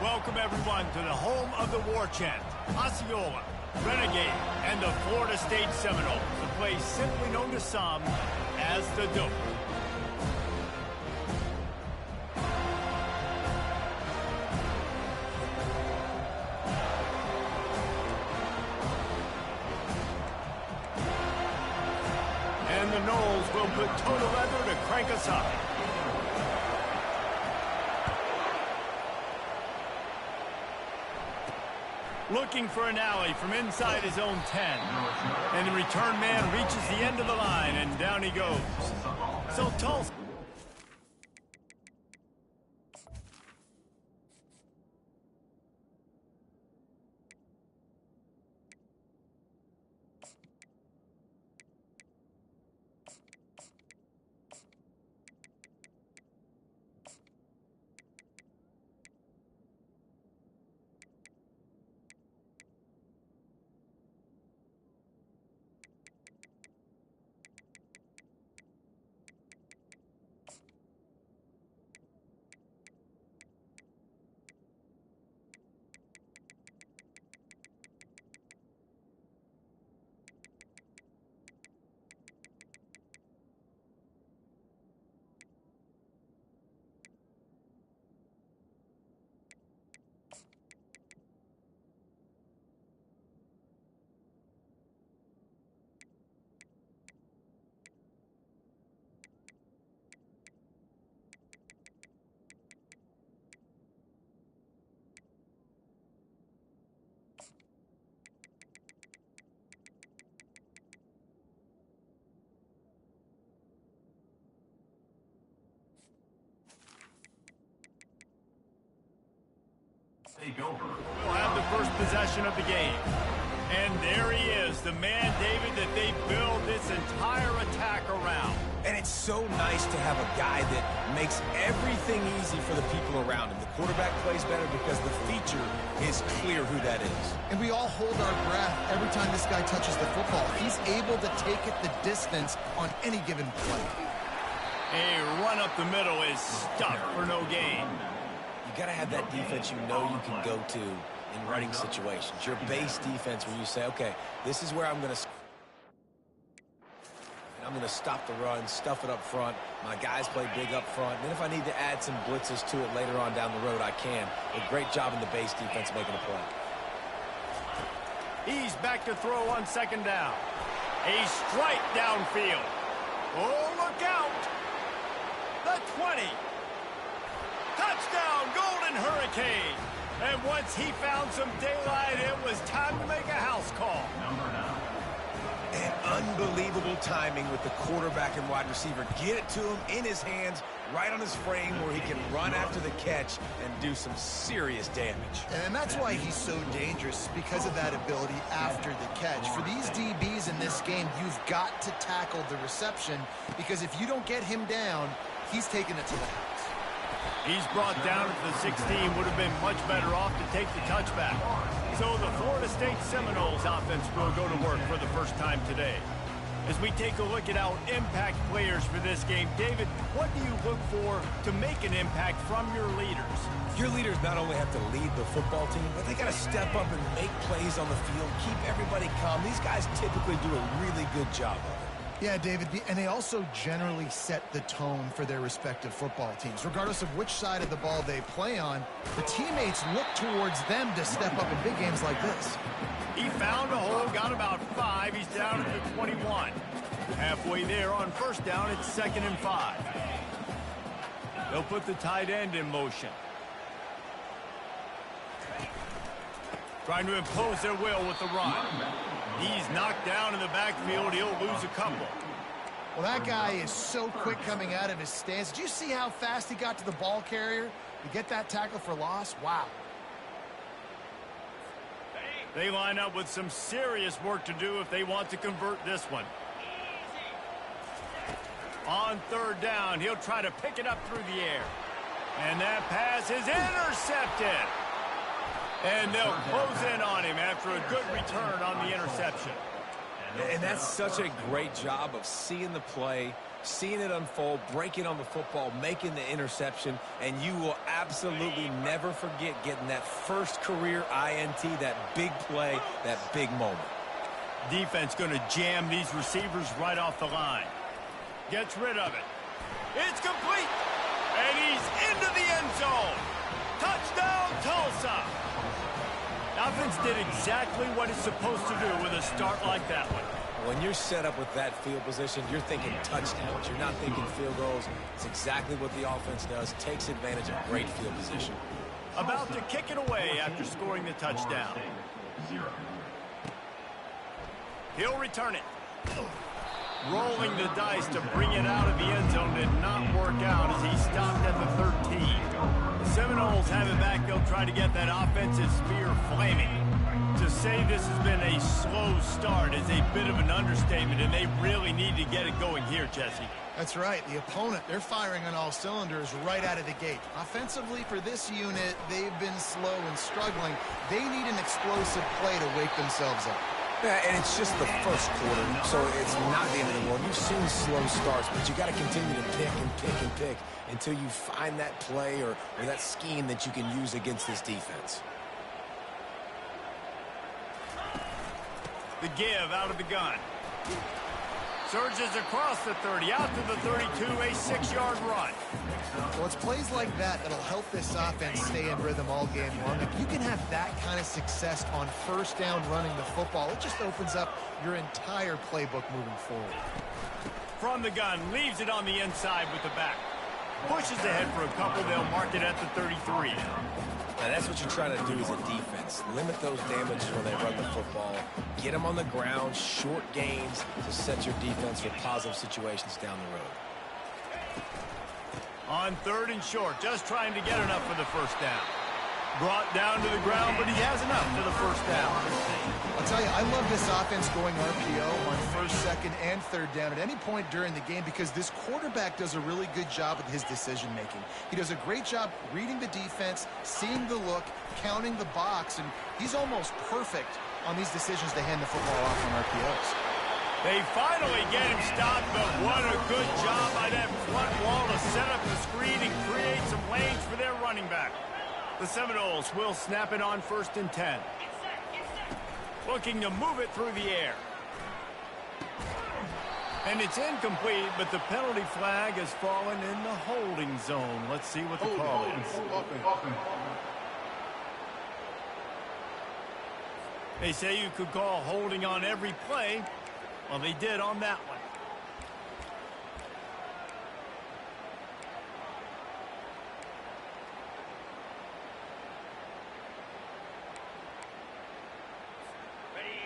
Welcome, everyone, to the home of the War Chant, Osceola, Renegade, and the Florida State Seminoles, a place simply known to some as the Dope. And the Noles will put total leather to crank us up. Looking for an alley from inside his own 10. And the return man reaches the end of the line, and down he goes. So Tulsa. Will have the first possession of the game. And there he is, the man, David, that they build this entire attack around. And it's so nice to have a guy that makes everything easy for the people around him. The quarterback plays better because the feature is clear who that is. And we all hold our breath every time this guy touches the football. He's able to take it the distance on any given play. A run up the middle is stuck for no gain. You got to have that defense you know you can go to in running situations. Your base defense where you say, okay, this is where I'm going to stop the run, stuff it up front. My guys play big up front. Then if I need to add some blitzes to it later on down the road, I can. A great job in the base defense making a play. He's back to throw on second down. A strike downfield. Oh, look out. The 20. Touchdown, Golden Hurricane. And once he found some daylight, it was time to make a house call. And unbelievable timing with the quarterback and wide receiver. Get it to him in his hands, right on his frame where he can run after the catch and do some serious damage. And that's why he's so dangerous, because of that ability after the catch. For these DBs in this game, you've got to tackle the reception, because if you don't get him down, he's taking it to the house. He's brought down at the 16, would have been much better off to take the touchback. So the Florida State Seminoles offense will go to work for the first time today. As we take a look at our impact players for this game, David, what do you look for to make an impact from your leaders? Your leaders not only have to lead the football team, but they got to step up and make plays on the field, keep everybody calm. These guys typically do a really good job of it. Yeah, David, and they also generally set the tone for their respective football teams. Regardless of which side of the ball they play on, the teammates look towards them to step up in big games like this. He found a hole, got about 5. He's down at the 21. Halfway there on first down, it's 2nd and 5. They'll put the tight end in motion. Trying to impose their will with the run. He's knocked down in the backfield. He'll lose a couple. Well, that guy is so quick coming out of his stance. Did you see how fast he got to the ball carrier to get that tackle for loss? Wow. They line up with some serious work to do if they want to convert this one. On third down, he'll try to pick it up through the air. And that pass is intercepted. And they'll close in on him after a good return on the interception. And that's such a great job of seeing the play, seeing it unfold, breaking on the football, making the interception, and you will absolutely never forget getting that first career INT, that big play, that big moment. Defense going to jam these receivers right off the line. Gets rid of it. It's complete. And he's into the end zone. Touchdown, Tulsa. Offense did exactly what it's supposed to do with a start like that one. When you're set up with that field position, you're thinking touchdowns. You're not thinking field goals. It's exactly what the offense does. Takes advantage of great field position. About to kick it away after scoring the touchdown. He'll return it. Rolling the dice to bring it out of the end zone did not work out as he stopped at the 13. The Seminoles have it back. They'll try to get that offensive spear flaming. To say this has been a slow start is a bit of an understatement, and they really need to get it going here, Jesse. That's right. The opponent, they're firing on all cylinders right out of the gate. Offensively, for this unit, they've been slow and struggling. They need an explosive play to wake themselves up. Yeah, and it's just the first quarter, so it's not the end of the world. You've seen slow starts, but you got to continue to pick and pick and pick until you find that play or that scheme that you can use against this defense. The give out of the gun. Surges across the 30, out to the 32, a 6-yard run. Well, it's plays like that that'll help this offense stay in rhythm all game long. If you can have that kind of success on first down running the football, it just opens up your entire playbook moving forward. From the gun, leaves it on the inside with the back. Pushes ahead for a couple, they'll mark it at the 33. Now, that's what you're trying to do as a defense. Limit those damages when they run the football. Get them on the ground, short gains to set your defense for positive situations down the road. On 3rd and short, just trying to get enough for the first down. Brought down to the ground, but he has enough for the first down. I'll tell you, I love this offense going RPO on 1st, 2nd, and 3rd down at any point during the game because this quarterback does a really good job with his decision-making. He does a great job reading the defense, seeing the look, counting the box, and he's almost perfect on these decisions to hand the football off on RPOs. They finally get him stopped, but what a good job by that front wall to set up the screen and create some lanes for their running back. The Seminoles will snap it on 1st and 10. Looking to move it through the air. And it's incomplete, but the penalty flag has fallen in the holding zone. Let's see what the call is. They say you could call holding on every play. Well, they did on that one.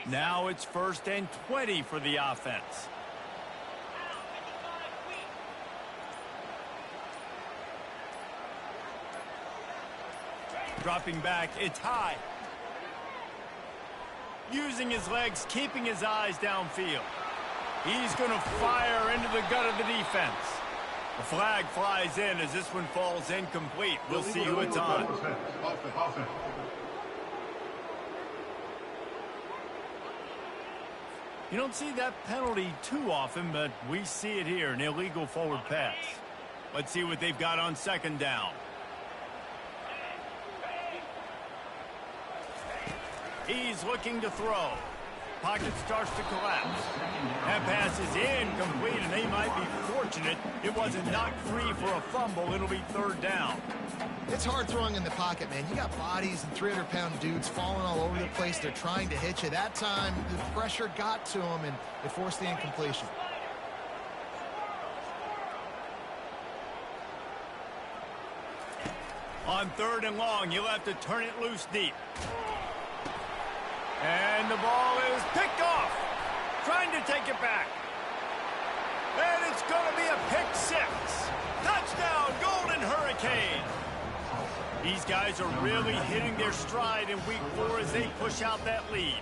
Now it's 1st and 20 for the offense. Dropping back, it's high. Using his legs, keeping his eyes downfield. He's going to fire into the gut of the defense. The flag flies in as this one falls incomplete. We'll see who it's on. You don't see that penalty too often, but we see it here, an illegal forward pass. Let's see what they've got on 2nd down. He's looking to throw. Pocket starts to collapse. That pass is incomplete, and they might be fortunate it wasn't knocked free for a fumble. It'll be 3rd down. It's hard throwing in the pocket, man. You got bodies and 300-pound dudes falling all over the place. They're trying to hit you. That time, the pressure got to them, and it forced the incompletion. On 3rd and long, you'll have to turn it loose deep. And the ball is picked off. Trying to take it back. And it's going to be a pick 6. Touchdown, Golden Hurricane. These guys are really hitting their stride in week 4 as they push out that lead.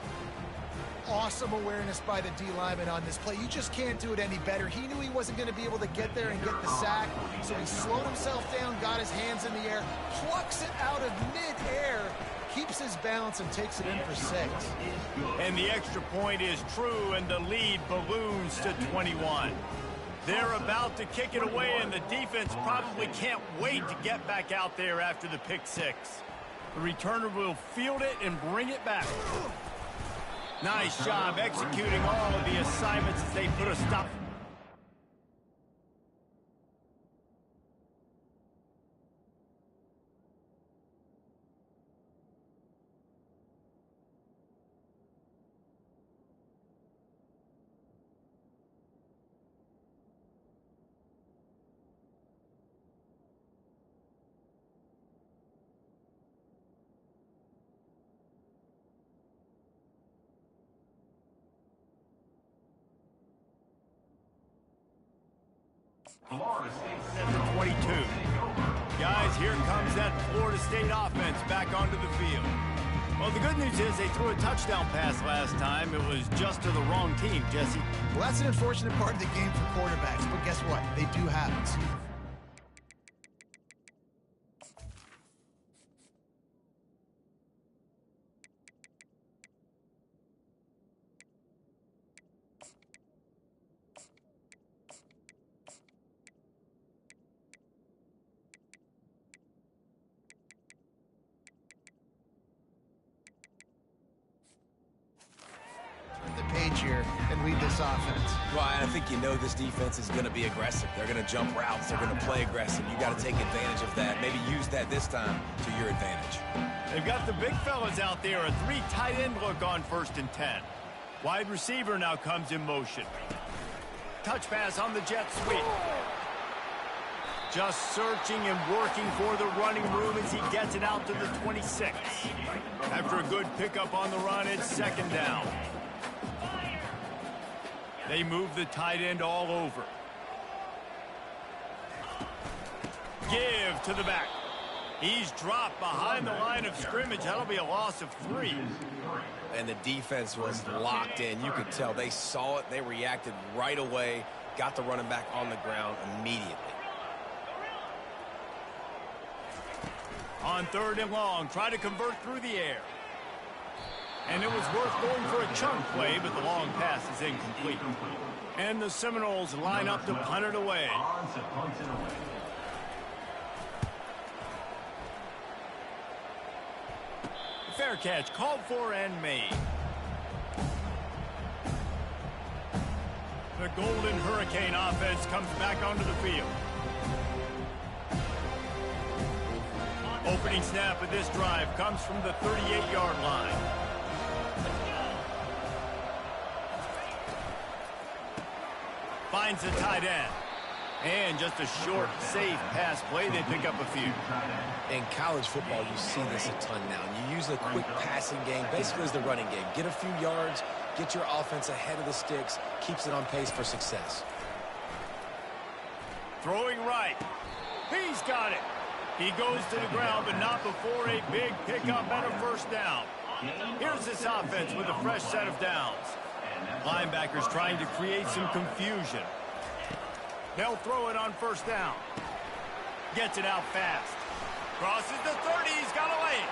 Awesome awareness by the D-lineman on this play. You just can't do it any better. He knew he wasn't going to be able to get there and get the sack, so he slowed himself down, got his hands in the air, plucks it out of mid-air, keeps his balance, and takes it in for 6. And the extra point is true, and the lead balloons to 21. They're about to kick it away, and the defense probably can't wait to get back out there after the pick six. The returner will field it and bring it back. Nice job executing all of the assignments as they put a stop. Florida State at the 22. Guys, here comes that Florida State offense back onto the field. Well, the good news is they threw a touchdown pass last time. It was just to the wrong team, Jesse. Well, that's an unfortunate part of the game for quarterbacks, but guess what? They do have it, Steve. Page here and lead this offense. Well, I think you know this defense is going to be aggressive. They're going to jump routes. They're going to play aggressive. You got to take advantage of that. Maybe use that this time to your advantage. They've got the big fellas out there. A three tight end look on 1st and 10. Wide receiver now comes in motion. Touch pass on the jet sweep. Just searching and working for the running room as he gets it out to the 26. After a good pickup on the run, it's 2nd down. They move the tight end all over. Give to the back. He's dropped behind the line of scrimmage. That'll be a loss of 3. And the defense was locked in. You could tell they saw it. They reacted right away. Got the running back on the ground immediately. On 3rd and long, try to convert through the air. And it was worth going for a chunk play, but the long pass is incomplete. And the Seminoles line up to punt it away. Fair catch, called for and made. The Golden Hurricane offense comes back onto the field. Opening snap of this drive comes from the 38-yard line. Finds the tight end. And just a short, safe pass play. They pick up a few. In college football, you see this a ton now. You use a quick passing game, basically as the running game. Get a few yards, get your offense ahead of the sticks, keeps it on pace for success. Throwing right. He's got it. He goes to the ground, but not before a big pickup and a 1st down. Here's this offense with a fresh set of downs. Linebackers trying to create some confusion. They'll throw it on 1st down. Gets it out fast. Crosses the 30. He's got a lane.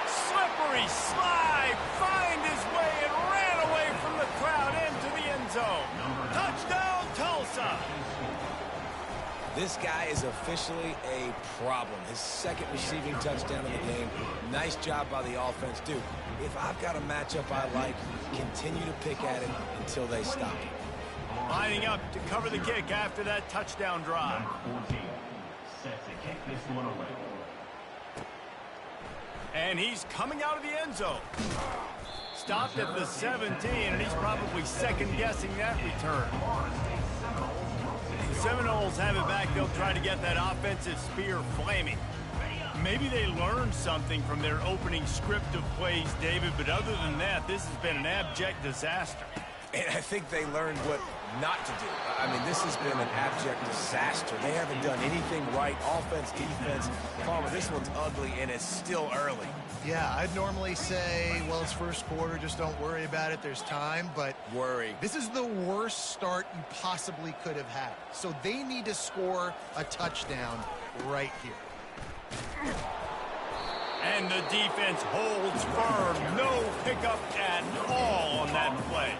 Slippery slide. Find his way and ran away from the crowd into the end zone. Touchdown, Tulsa. This guy is officially a problem. His 2nd receiving touchdown of the game. Nice job by the offense. Dude, if I've got a matchup I like, continue to pick at it until they stop it. Lining up to cover the kick after that touchdown drive. Set to kick this one away. And he's coming out of the end zone. Stopped at the 17, and he's probably second-guessing that return. The Seminoles have it back. They'll try to get that offensive spear flaming. Maybe they learned something from their opening script of plays, David, but other than that, this has been an abject disaster. And I think they learned what not to do. I mean, this has been an abject disaster. They haven't done anything right. Offense, defense. Palmer, this one's ugly, and it's still early. Yeah, I'd normally say, well, it's 1st quarter, just don't worry about it, there's time, but Worry. this is the worst start you possibly could have had. So they need to score a touchdown right here. And the defense holds firm. No pickup at all on that play.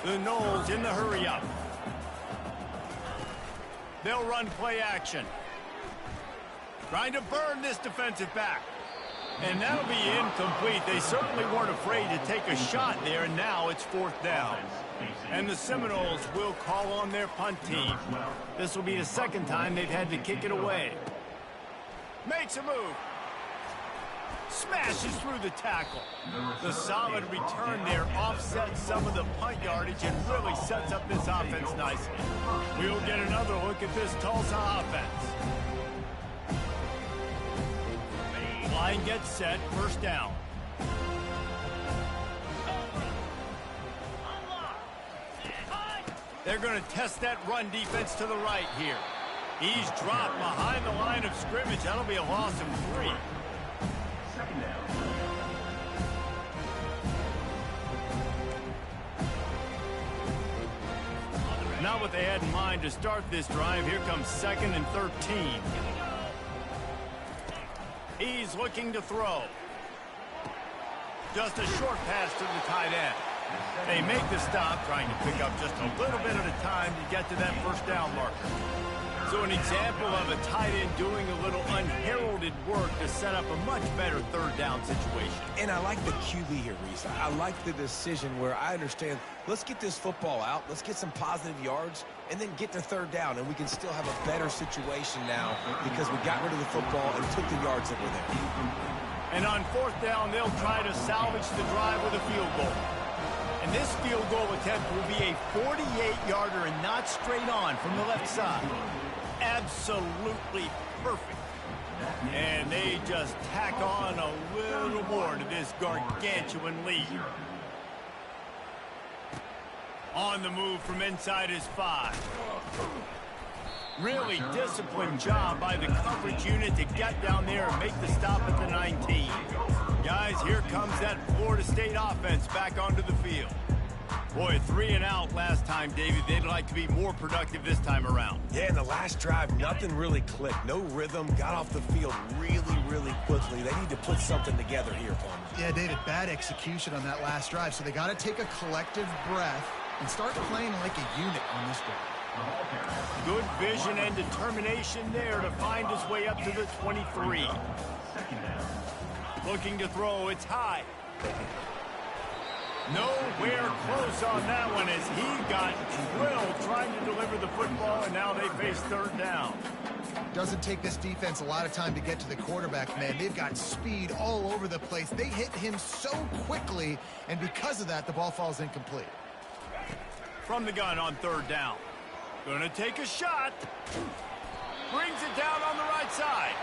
The Noles in the hurry up. They'll run play action. Trying to burn this defensive back. And that'll be incomplete. They certainly weren't afraid to take a shot there, and now it's 4th down. And the Seminoles will call on their punt team. This will be the 2nd time they've had to kick it away. Makes a move. Smashes through the tackle. The solid return there offsets some of the punt yardage and really sets up this offense nicely. We'll get another look at this Tulsa offense. Line gets set, 1st down. They're going to test that run defense to the right here. He's dropped behind the line of scrimmage. That'll be a loss of 3. Not what they had in mind to start this drive. Here comes 2nd and 13. He's looking to throw. Just a short pass to the tight end. They make the stop, trying to pick up just a little bit at a time to get to that 1st down marker. So an example of a tight end doing a little unheralded work to set up a much better 3rd down situation. And I like the QB here, Reese. I like the decision where I understand, let's get this football out, let's get some positive yards, and then get to 3rd down, and we can still have a better situation now because we got rid of the football and took the yards that were there. And on 4th down, they'll try to salvage the drive with a field goal. And this field goal attempt will be a 48-yarder and not straight on from the left side. Absolutely perfect. And they just tack on a little more to this gargantuan lead. On the move from inside his 5. Really disciplined job by the coverage unit to get down there and make the stop at the 19. Guys, here comes that Florida State offense back onto the field. Boy, 3 and out last time, David. They'd like to be more productive this time around. Yeah, in the last drive, nothing really clicked. No rhythm. Got off the field really quickly. They need to put something together here, Palmer. Yeah, David, bad execution on that last drive. So they got to take a collective breath and start playing like a unit on this drive. Good vision and determination there to find his way up to the 23. Looking to throw. It's high. Nowhere close on that one as he got drilled trying to deliver the football, and now they face 3rd down. Doesn't take this defense a lot of time to get to the quarterback, man. They've got speed all over the place. They hit him so quickly, and because of that, the ball falls incomplete. From the gun on 3rd down. Gonna take a shot. Brings it down on the right side.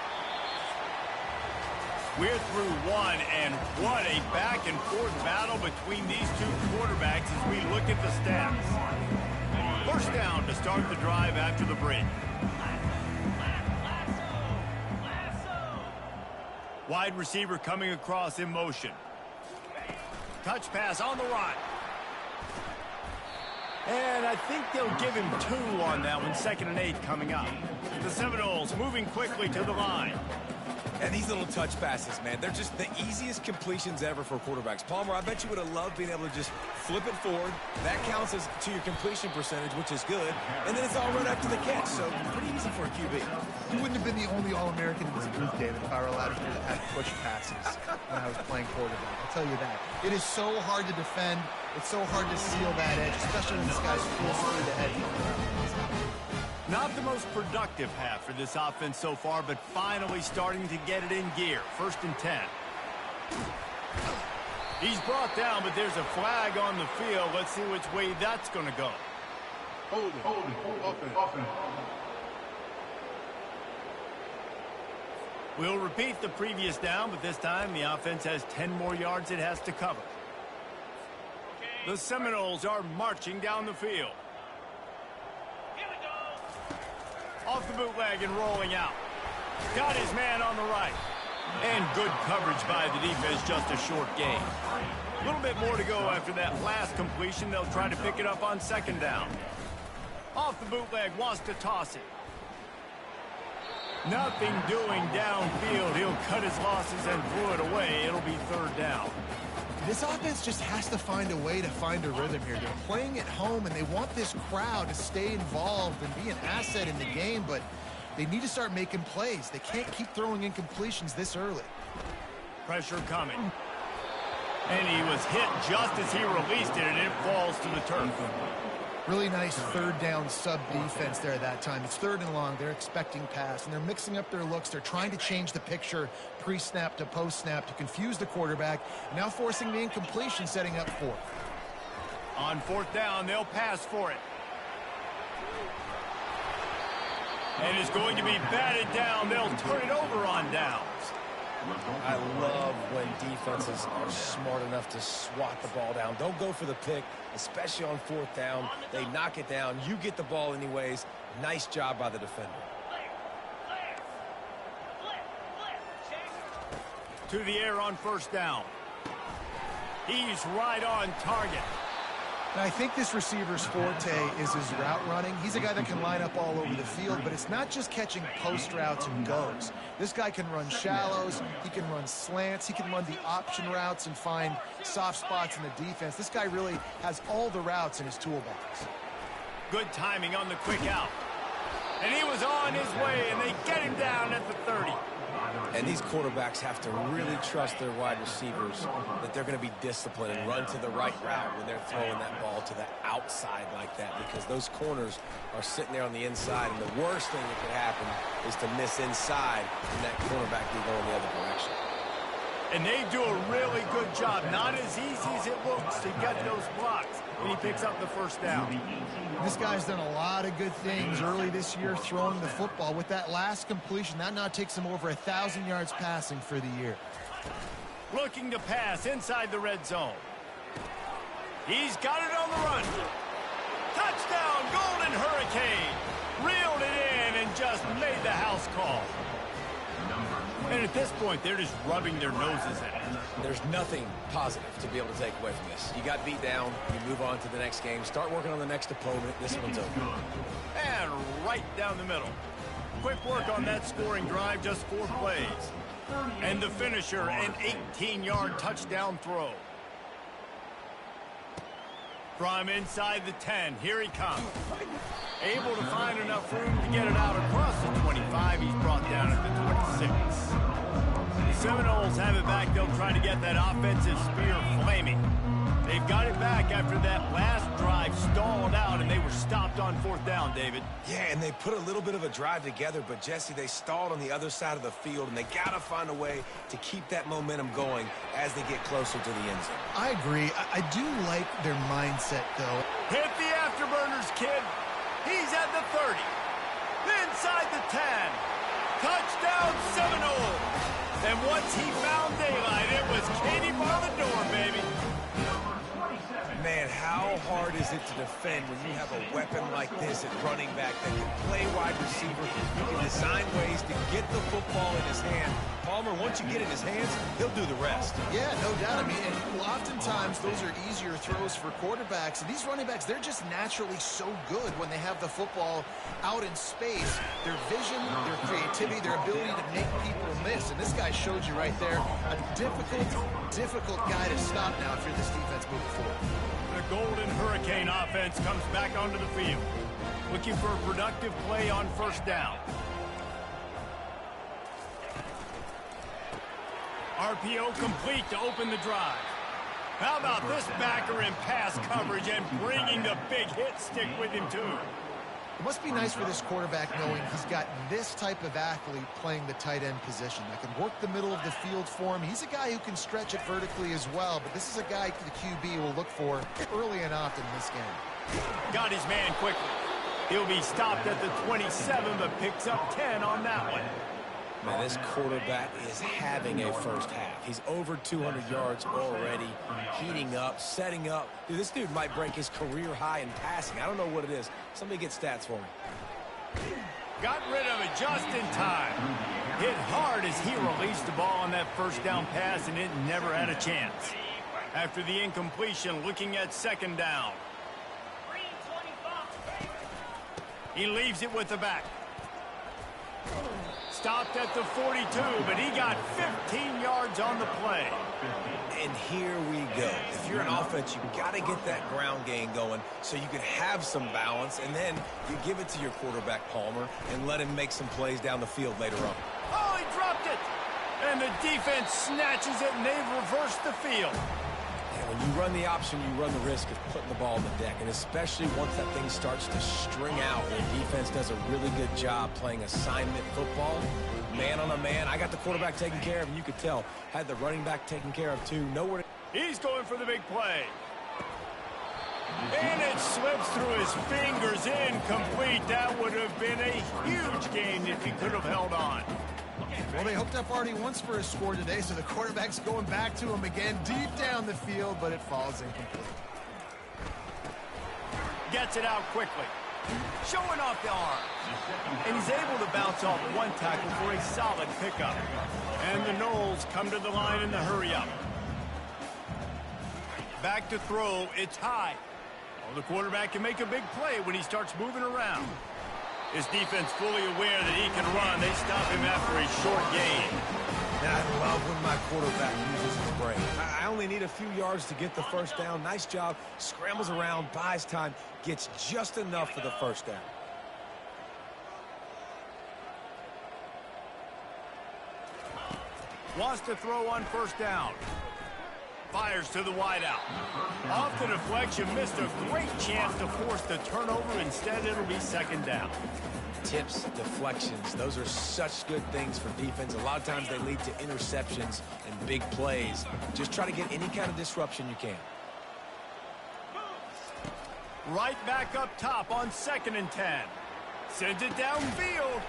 We're through 1, and what a back-and-forth battle between these 2 quarterbacks as we look at the stats. 1st down to start the drive after the break. Wide receiver coming across in motion. Touch pass on the right. And I think they'll give him 2 on that one, 2nd and 8 coming up. The Seminoles moving quickly to the line. And these little touch passes, man, they're just the easiest completions ever for quarterbacks. Palmer, I bet you would have loved being able to just flip it forward. That counts as to your completion percentage, which is good. And then it's all right after the catch, so pretty easy for a QB. You wouldn't have been the only All-American in this booth, David, if I were allowed to have push passes when I was playing quarterback. I'll tell you that. It is so hard to defend. It's so hard to seal that edge, especially when this guy's full speed ahead. Not the most productive half for this offense so far, but finally starting to get it in gear. 1st and 10. He's brought down, but there's a flag on the field. Let's see which way that's going to go. Hold it. We'll repeat the previous down, but this time the offense has 10 more yards it has to cover. The Seminoles are marching down the field. Off the bootleg and rolling out. Got his man on the right. And good coverage by the defense, just a short gain. A little bit more to go after that last completion. They'll try to pick it up on 2nd down. Off the bootleg, wants to toss it. Nothing doing downfield. He'll cut his losses and throw it away. It'll be 3rd down. This offense just has to find a way to find a rhythm here. They're playing at home, and they want this crowd to stay involved and be an asset in the game, but they need to start making plays. They can't keep throwing incompletions this early. Pressure coming. And he was hit just as he released it, and it falls to the turf. Really nice third down sub defense there that time. It's 3rd and long. They're expecting pass, and they're mixing up their looks. They're trying to change the picture pre-snap to post-snap to confuse the quarterback, now forcing the incompletion, setting up 4th. On 4th down, they'll pass for it. And it's going to be batted down. They'll turn it over on downs. I love when defenses are smart enough to swat the ball down. Don't go for the pick, especially on 4th down. They knock it down. You get the ball anyways. Nice job by the defender. To the air on 1st down. He's right on target. And I think this receiver's forte is his route running. He's a guy that can line up all over the field, but it's not just catching post routes and goes. This guy can run shallows, he can run slants, he can run the option routes and find soft spots in the defense. This guy really has all the routes in his toolbox. Good timing on the quick out. And he was on his way, and they get him down at the 30. And these quarterbacks have to really trust their wide receivers that they're going to be disciplined and run to the right route when they're throwing that ball to the outside like that, because those corners are sitting there on the inside, and the worst thing that could happen is to miss inside and that cornerback be going the other direction. And they do a really good job. Not as easy as it looks to get those blocks. And he picks up the 1st down. This guy's done a lot of good things early this year throwing the football. With that last completion, that now takes him over 1,000 yards passing for the year. Looking to pass inside the red zone. He's got it on the run. Touchdown, Golden Hurricane. Reeled it in and just made the house call. And at this point, they're just rubbing their noses at it. There's nothing positive to be able to take away from this. You got beat down, you move on to the next game, start working on the next opponent. This one's over. And right down the middle. Quick work on that scoring drive, just 4 plays. And the finisher, an 18-yard touchdown throw. From inside the 10, here he comes. Able to find enough room to get it out across the 25. He's brought down at the 26. The Seminoles have it back. They'll try to get that offensive spear flaming. They've got it back after that last drive stalled out, and they were stopped on 4th down, David. Yeah, and they put a little bit of a drive together, but, Jesse, they stalled on the other side of the field, and they got to find a way to keep that momentum going as they get closer to the end zone. I agree. I do like their mindset, though. Hit the afterburners, kid. He's at the 30. Inside the 10. Touchdown, Seminoles. And once he found daylight, it was Katie bar the door, baby. Man, how hard is it to defend when you have a weapon like this at running back that can play wide receiver? You can design ways to get the football in his hand. Palmer, once you get it in his hands, he'll do the rest. Yeah, no doubt. I mean, and oftentimes those are easier throws for quarterbacks. And these running backs, they're just naturally so good when they have the football out in space. Their vision, their creativity, their ability to make people miss. And this guy showed you right there a difficult guy to stop now if you're this defense moving forward. The Golden Hurricane offense comes back onto the field. Looking for a productive play on 1st down. RPO complete to open the drive. How about this backer in pass coverage and bringing the big hit stick with him, too? It must be nice for this quarterback knowing he's got this type of athlete playing the tight end position that can work the middle of the field for him. He's a guy who can stretch it vertically as well, but this is a guy the QB will look for early and often in this game. Got his man quickly. He'll be stopped at the 27, but picks up 10 on that one. Man, this quarterback is having a first half. He's over 200 yards already, heating up, setting up. Dude, this dude might break his career high in passing. I don't know what it is. Somebody get stats for me. Got rid of it just in time. Hit hard as he released the ball on that 1st down pass, and it never had a chance. After the incompletion, looking at 2nd down. He leaves it with the back. stopped at the 42, but he got 15 yards on the play. And here we go. If you're an offense, you've got to get that ground game going so you can have some balance, and then you give it to your quarterback, Palmer, and let him make some plays down the field later on. Oh, he dropped it! And the defense snatches it, and they've reversed the field. Yeah, when you run the option, you run the risk of putting the ball on the deck, and especially once that thing starts to string out, the defense does a really good job playing assignment football. Man on a man, I got the quarterback taken care of, and you could tell, had the running back taken care of too. Nowhere. He's going for the big play. And it slips through his fingers, incomplete. That would have been a huge gain if he could have held on. Well, they hooked up already once for a score today, so the quarterback's going back to him again deep down the field, but it falls incomplete. Gets it out quickly. Showing off the arm. And he's able to bounce off one tackle for a solid pickup. And the Knowles come to the line in the hurry-up. Back to throw. It's high. Well, the quarterback can make a big play when he starts moving around. His defense fully aware that he can run. They stop him after a short gain. Now, I love when my quarterback uses his brain. I only need a few yards to get the first down. Nice job. Scrambles around, buys time, gets just enough for the first down. Wants to throw on first down. Fires to the wideout. Off the deflection, missed a great chance to force the turnover. Instead, it'll be second down. Tips, deflections, those are such good things for defense. A lot of times they lead to interceptions and big plays. Just try to get any kind of disruption you can. Right back up top on 2nd and 10. Sends it downfield.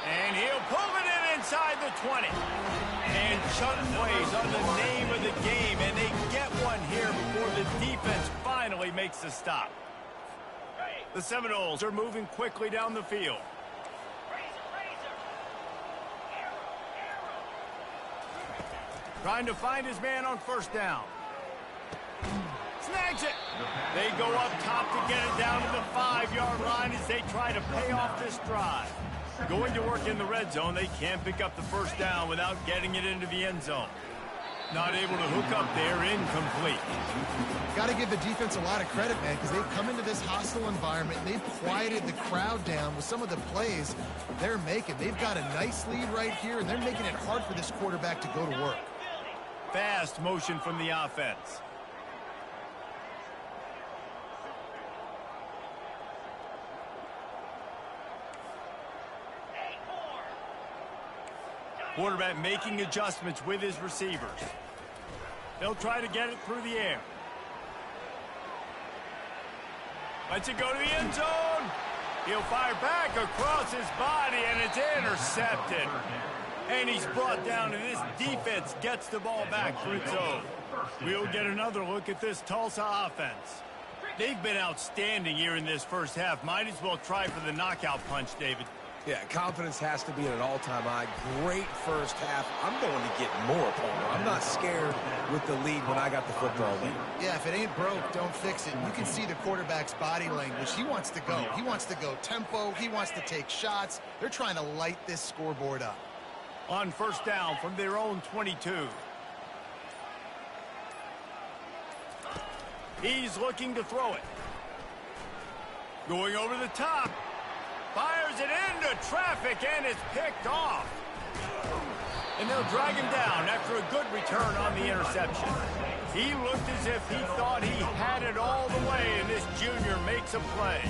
And he'll pull it in inside the 20. And Chuck plays on the name of the game, and they get one here before the defense finally makes the stop. The Seminoles are moving quickly down the field. Trying to find his man on first down. Snags it. They go up top to get it down to the 5-yard line as they try to pay off this drive. Going to work in the red zone, they can't pick up the first down without getting it into the end zone. Not able to hook up there, incomplete. Got to give the defense a lot of credit, man, because they've come into this hostile environment. They've quieted the crowd down with some of the plays they're making. They've got a nice lead right here, and they're making it hard for this quarterback to go to work. Fast motion from the offense. Quarterback making adjustments with his receivers. They'll try to get it through the air. Lets it go to the end zone. He'll fire back across his body, and it's intercepted. And he's brought down, and this defense gets the ball back for its own. We'll get another look at this Tulsa offense. They've been outstanding here in this first half. Might as well try for the knockout punch, David. Yeah, confidence has to be at an all-time high. Great first half. I'm going to get more, Palmer. I'm not scared with the lead when I got the football lead. Yeah, if it ain't broke, don't fix it. You can see the quarterback's body language. He wants to go. He wants to go tempo. He wants to take shots. They're trying to light this scoreboard up. On first down from their own 22. He's looking to throw it. Going over the top. Fires it into traffic, and it's picked off. And they'll drag him down after a good return on the interception. He looked as if he thought he had it all the way, and this junior makes a play.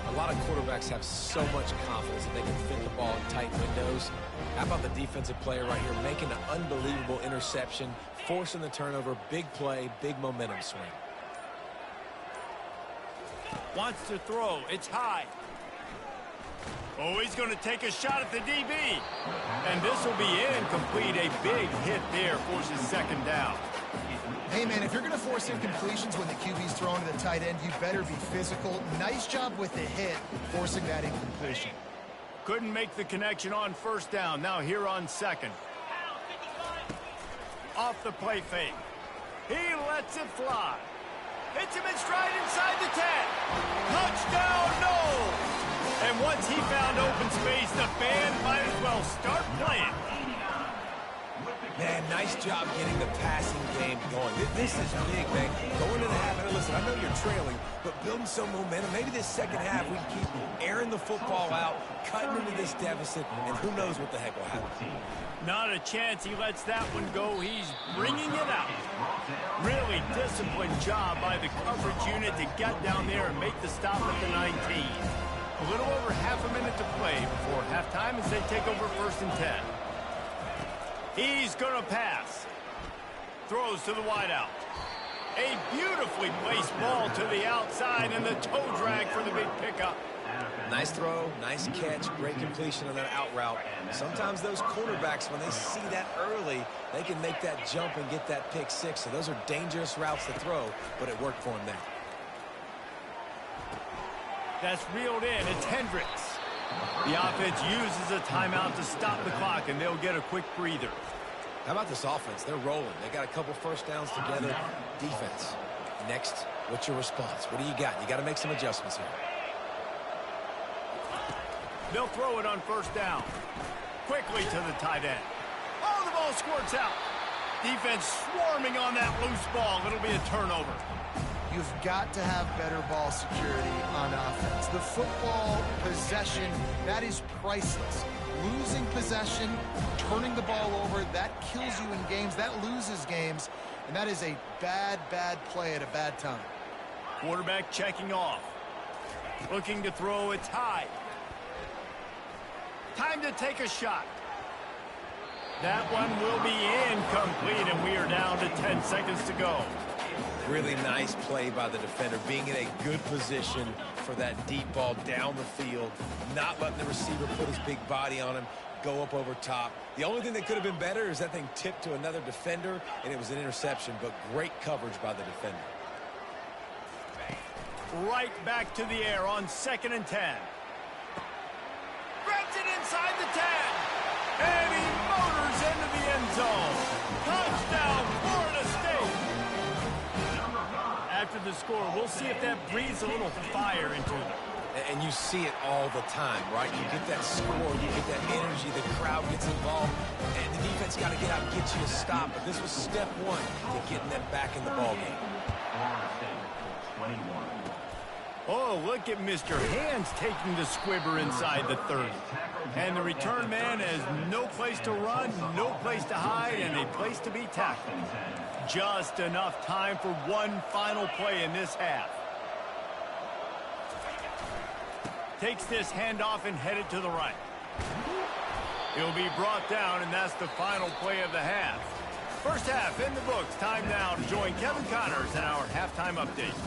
A lot of quarterbacks have so much confidence that they can fit the ball in tight windows. How about the defensive player right here making an unbelievable interception, forcing the turnover, big play, big momentum swing. Wants to throw. It's high. Oh, he's going to take a shot at the DB. And this will be incomplete. A big hit there forces second down. Hey, man, if you're going to force incompletions when the QB's throwing to the tight end, you better be physical. Nice job with the hit, forcing that incompletion. Couldn't make the connection on first down. Now here on second. Off the play fake. He lets it fly. Hits him in stride inside the 10. Touchdown, Knowles! And once he found open space, the band might as well start playing. Man, nice job getting the passing game going. This is big, man. Going into the half, and listen, I know you're trailing, but building some momentum. Maybe this second half we can keep airing the football out, cutting into this deficit, and who knows what the heck will happen. Not a chance he lets that one go. He's bringing it out. Really disciplined job by the coverage unit to get down there and make the stop at the 19. A little over half a minute to play before halftime as they take over 1st and 10. He's going to pass. Throws to the wideout. A beautifully placed ball to the outside and the toe drag for the big pickup. Nice throw, nice catch, great completion on that out route. Sometimes those quarterbacks, when they see that early, they can make that jump and get that pick six. So those are dangerous routes to throw, but it worked for him there. That's reeled in. It's Hendricks. The offense uses a timeout to stop the clock, and they'll get a quick breather. How about this offense? They're rolling. They got a couple first downs together. Defense. Next, what's your response? What do you got? You got to make some adjustments here. They'll throw it on 1st down. Quickly to the tight end. Oh, the ball squirts out. Defense swarming on that loose ball. It'll be a turnover. You've got to have better ball security on offense. The football possession, that is priceless. Losing possession, turning the ball over, that kills you in games, that loses games, and that is a bad, bad play at a bad time. Quarterback checking off. Looking to throw, it's high. Time to take a shot. That one will be incomplete, and we are down to 10 seconds to go. Really nice play by the defender, being in a good position for that deep ball down the field, not letting the receiver put his big body on him, go up over top. The only thing that could have been better is that thing tipped to another defender, and it was an interception, but great coverage by the defender. Right back to the air on 2nd and 10. Grabs it inside the 10. And he motors into the end zone. Touchdown, Florida State. After the score, we'll see if that breathes a little fire into them. And you see it all the time, right? You get that score, you get that energy, the crowd gets involved, and the defense got to get out and get you a stop. But this was step one to getting them back in the ballgame. Oh, look at Mr. Hands taking the squibber inside the 30. And the return man has no place to run, no place to hide, and a place to be tackled. Just enough time for one final play in this half. Takes this handoff and headed to the right. He'll be brought down, and that's the final play of the half. First half in the books. Time now to join Kevin Connors in our halftime update.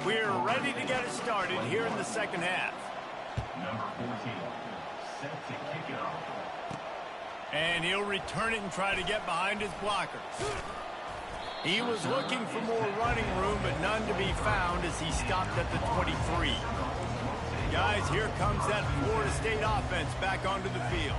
We're ready to get it started here in the second half. Number 14, set to kick it off. And he'll return it and try to get behind his blockers. He was looking for more running room, but none to be found as he stopped at the 23. Guys, here comes that Florida State offense back onto the field.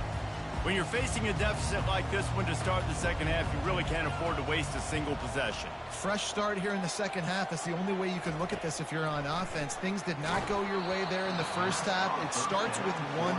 When you're facing a deficit like this one to start the second half, you really can't afford to waste a single possession. Fresh start here in the second half. That's the only way you can look at this if you're on offense. Things did not go your way there in the first half. It starts with one.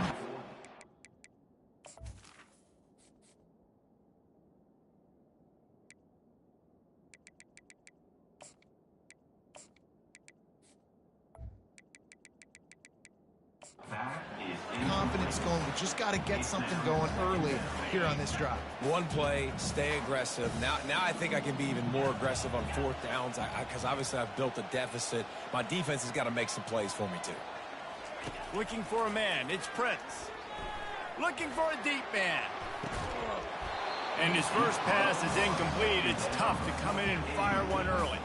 Confidence going. We just got to get something going early here on this drive. One play, stay aggressive. Now I think I can be even more aggressive on 4th downs because obviously I've built a deficit. My defense has got to make some plays for me too. Looking for a man. It's Prince. Looking for a deep man. And his first pass is incomplete. It's tough to come in and fire one early.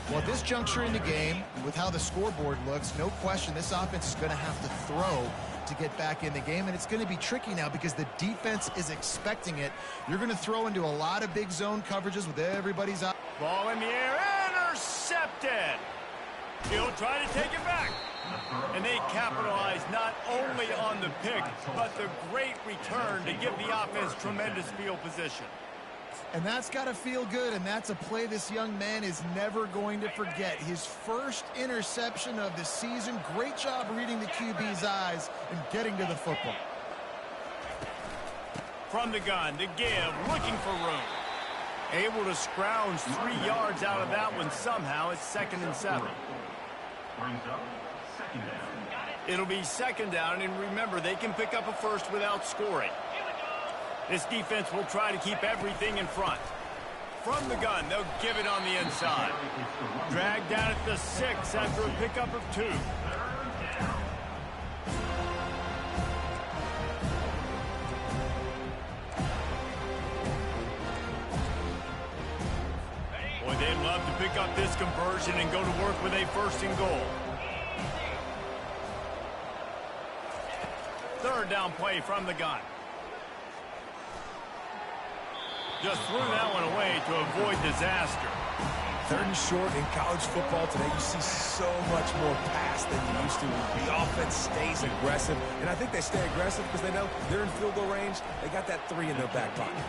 Well, at this juncture in the game, with how the scoreboard looks, no question this offense is going to have to throw to get back in the game, and it's going to be tricky now because the defense is expecting it. You're going to throw into a lot of big zone coverages with everybody's out. Ball in the air, intercepted. He'll try to take it back. And they capitalize not only on the pick, but the great return to give the offense tremendous field position. And that's got to feel good, and that's a play this young man is never going to forget. His first interception of the season. Great job reading the QB's eyes and getting to the football. From the gun to give, looking for room. Able to scrounge 3 yards out of that one somehow. It's 2nd and 7. Brings up second down. It'll be 2nd down, and remember, they can pick up a first without scoring. This defense will try to keep everything in front. From the gun, they'll give it on the inside. Dragged down at the 6 after a pickup of 2. Boy, they'd love to pick up this conversion and go to work with a 1st and goal. 3rd down play from the gun. Just threw that one away to avoid disaster. 3rd and short in college football today. You see so much more pass than you used to. The offense stays aggressive, and I think they stay aggressive because they know they're in field goal range. They got that 3 in their back pocket.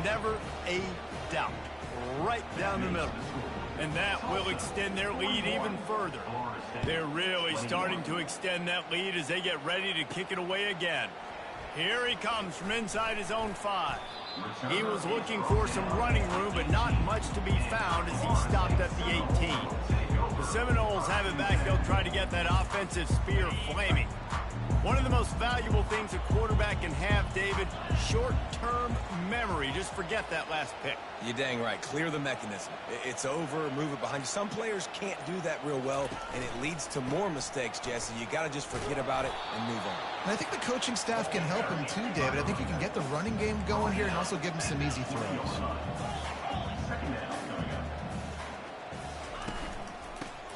Never a doubt. Right down the middle. And that will extend their lead even further. They're really starting to extend that lead as they get ready to kick it away again. Here he comes from inside his own 5. He was looking for some running room, but not much to be found as he stopped at the 18. The Seminoles have it back. They'll try to get that offensive spear flaming. One of the most valuable things a quarterback can have, David, short-term memory. Just forget that last pick. You're dang right. Clear the mechanism. It's over, move it behind you. Some players can't do that real well, and it leads to more mistakes, Jesse. You got to just forget about it and move on. And I think the coaching staff can help him too, David. I think you can get the running game going here and also give him some easy throws.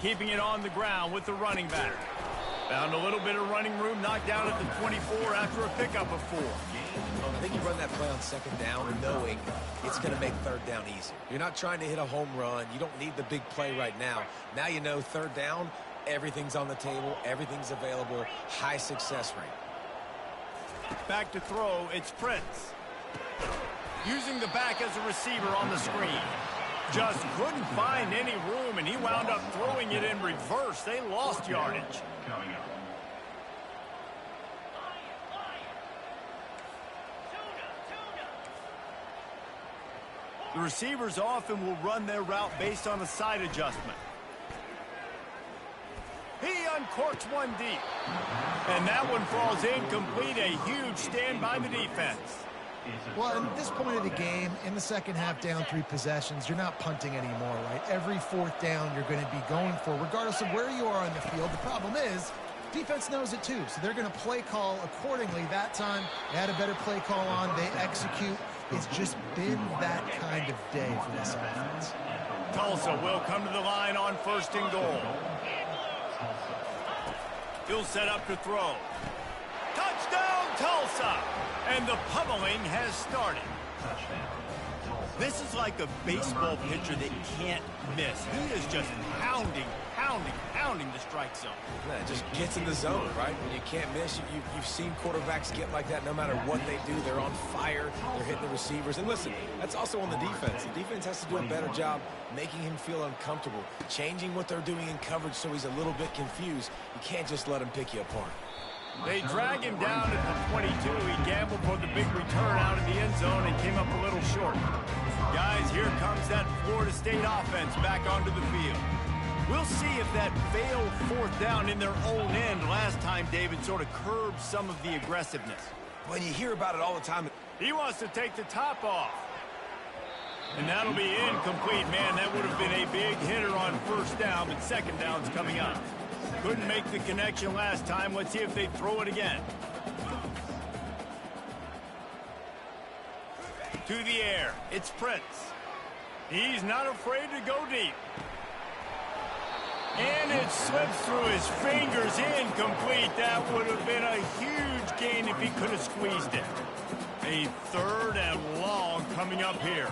Keeping it on the ground with the running back. Found a little bit of running room, knocked down at the 24 after a pickup of 4. I think you run that play on 2nd down knowing it's going to make 3rd down easier. You're not trying to hit a home run. You don't need the big play right now. Now you know 3rd down, everything's on the table, everything's available, high success rate. Back to throw, it's Prince. Using the back as a receiver on the screen. Just couldn't find any room, and he wound up throwing it in reverse. They lost yardage. Coming up. The receivers often will run their route based on a side adjustment. He uncorks one deep. And that one falls incomplete. A huge stand by the defense. Well, at this point of the game, in the second half, down 3 possessions, you're not punting anymore, right? Every 4th down you're going to be going for, regardless of where you are on the field. The problem is, defense knows it too, so they're going to play call accordingly. That time, they had a better play call on. They execute. It's just been that kind of day for this offense. Tulsa will come to the line on 1st and goal. He'll set up to throw. Touchdown, Tulsa! And the pummeling has started. This is like a baseball pitcher that can't miss. He is just pounding the strike zone. Man, it just gets in the zone, right? When you can't miss, you've seen quarterbacks get like that no matter what they do. They're on fire. They're hitting the receivers. And listen, that's also on the defense. The defense has to do a better job making him feel uncomfortable, changing what they're doing in coverage so he's a little bit confused. You can't just let him pick you apart. They drag him down at the 22. He gambled for the big return out of the end zone and came up a little short. Guys, here comes that Florida State offense back onto the field. We'll see if that failed 4th down in their own end last time, David, sort of curbed some of the aggressiveness. When you hear about it all the time. He wants to take the top off. And that'll be incomplete, man. That would have been a big hitter on 1st down, but 2nd down's coming up. Couldn't make the connection last time. Let's see if they throw it again. To the air. It's Prince. He's not afraid to go deep. And it slips through his fingers. Incomplete. That would have been a huge gain if he could have squeezed it. A 3rd and long coming up here.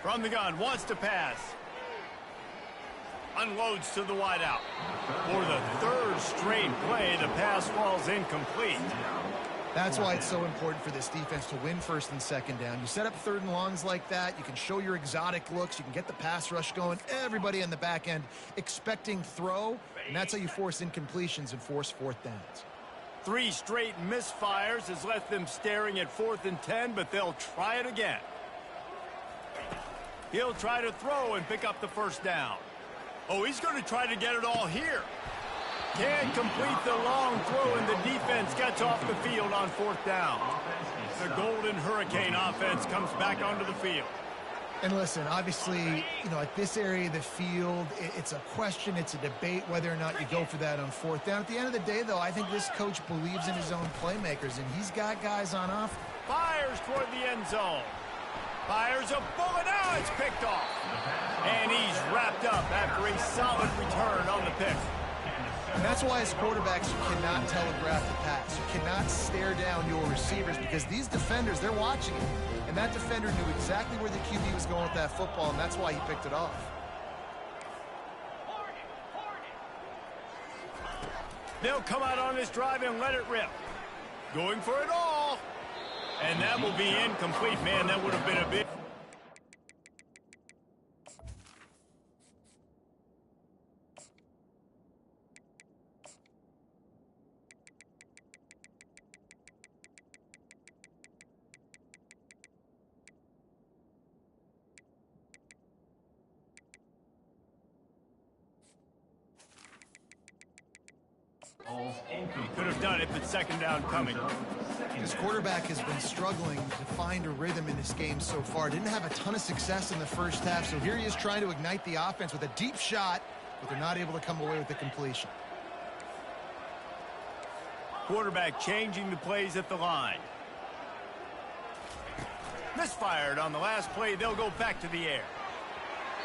From the gun, wants to pass. Unloads to the wideout. For the third straight play, the pass falls incomplete. That's why it's so important for this defense to win first and second down. You set up third and longs like that, you can show your exotic looks, you can get the pass rush going, everybody on the back end expecting throw, and that's how you force incompletions and force fourth downs. 3 straight misfires has left them staring at 4th and 10, but they'll try it again. He'll try to throw and pick up the first down. Oh, he's going to try to get it all here. Can't complete the long throw, and the defense gets off the field on 4th down. The Golden Hurricane offense comes back onto the field. And listen, obviously, at this area of the field, it's a question, it's a debate whether or not you go for that on 4th down. At the end of the day, though, I think this coach believes in his own playmakers, and he's got guys on off. Fires toward the end zone. Fires a bullet. Now it's picked off. And he's wrapped up after a solid return on the pick. And that's why as quarterbacks, you cannot telegraph the pass. You cannot stare down your receivers because these defenders, they're watching it. And that defender knew exactly where the QB was going with that football, and that's why he picked it off. They'll come out on this drive and let it rip. Going for it all. And that will be incomplete. Man, that would have been a big... Could have done it, but second down coming. This quarterback has been struggling to find a rhythm in this game so far. Didn't have a ton of success in the first half, so here he is trying to ignite the offense with a deep shot, but they're not able to come away with the completion. Quarterback changing the plays at the line. Misfired on the last play. They'll go back to the air.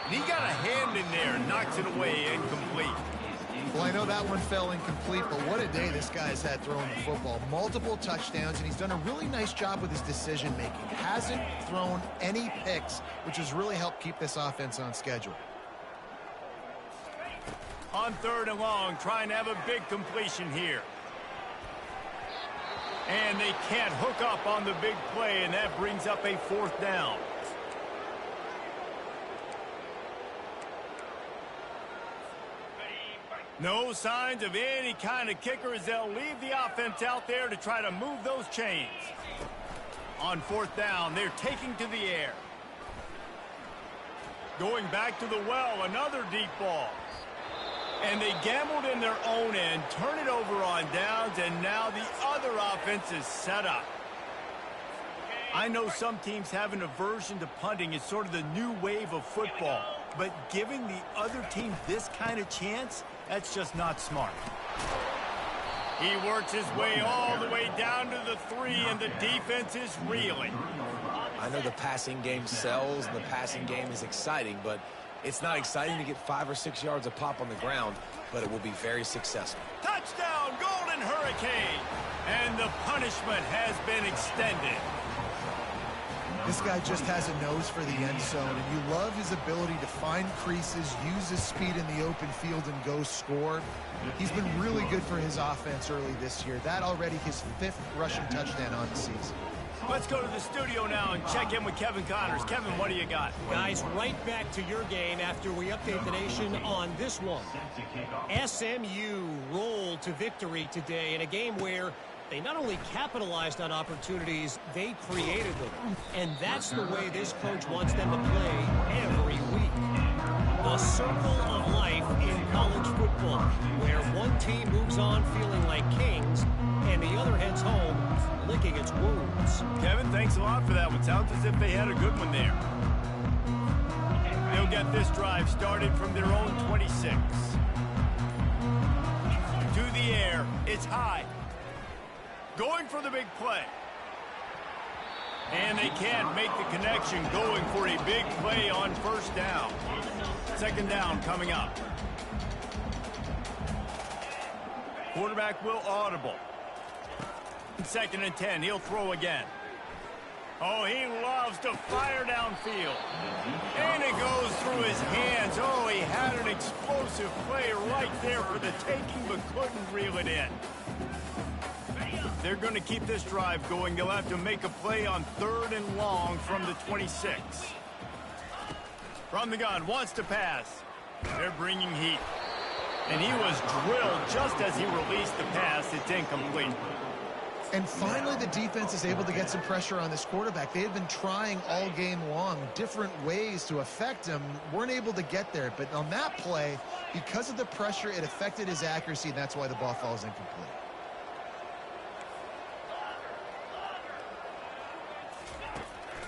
And he got a hand in there and knocks it away incomplete. Well, I know that one fell incomplete, but what a day this guy's had throwing the football. Multiple touchdowns, and he's done a really nice job with his decision-making. Hasn't thrown any picks, which has really helped keep this offense on schedule. On 3rd and long, trying to have a big completion here. And they can't hook up on the big play, and that brings up a 4th down. No signs of any kind of kicker as they'll leave the offense out there to try to move those chains. On 4th down, they're taking to the air. Going back to the well, another deep ball. And they gambled in their own end, turn it over on downs, and now the other offense is set up. I know some teams have an aversion to punting. It's sort of the new wave of football. But giving the other team this kind of chance, that's just not smart. He works his way all the way down to the 3, and the defense is reeling. I know the passing game sells, and the passing game is exciting, but it's not exciting to get 5 or 6 yards a pop on the ground, but it will be very successful. Touchdown, Golden Hurricane! And the punishment has been extended. This guy just has a nose for the end zone, and you love his ability to find creases, use his speed in the open field, and go score. He's been really good for his offense early this year. That already his 5th rushing touchdown on the season. Let's go to the studio now and check in with Kevin Connors. Kevin, what do you got? Guys, right back to your game after we update the nation on this one. SMU rolled to victory today in a game where they not only capitalized on opportunities, they created them. And that's the way this coach wants them to play every week. The circle of life in college football, where one team moves on feeling like kings, and the other heads home licking its wounds. Kevin, thanks a lot for that one. Sounds as if they had a good one there. They'll get this drive started from their own 26. To the air. It's high. Going for the big play. And they can't make the connection, going for a big play on 1st down. 2nd down coming up. Quarterback will audible. 2nd and 10, he'll throw again. Oh, he loves to fire downfield. And it goes through his hands. Oh, he had an explosive play right there for the taking, but couldn't reel it in. They're going to keep this drive going. They'll have to make a play on 3rd and long from the 26. From the gun, wants to pass. They're bringing heat. And he was drilled just as he released the pass. It's incomplete. And finally, the defense is able to get some pressure on this quarterback. They had been trying all game long different ways to affect him. Weren't able to get there. But on that play, because of the pressure, it affected his accuracy, and that's why the ball falls incomplete.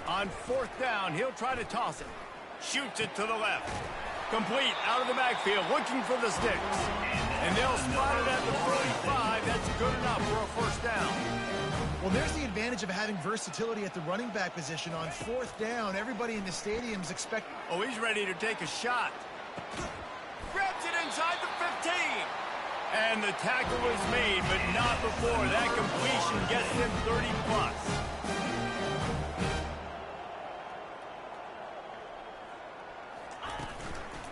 On 4th down, he'll try to toss it. Shoots it to the left. Complete out of the backfield, looking for the sticks. And they'll spot it at the 45. That's good enough for a 1st down. Well, there's the advantage of having versatility at the running back position. On 4th down, everybody in the stadiums expect... Oh, he's ready to take a shot. Grabs it inside the 15. And the tackle is made, but not before. That completion gets him 30+.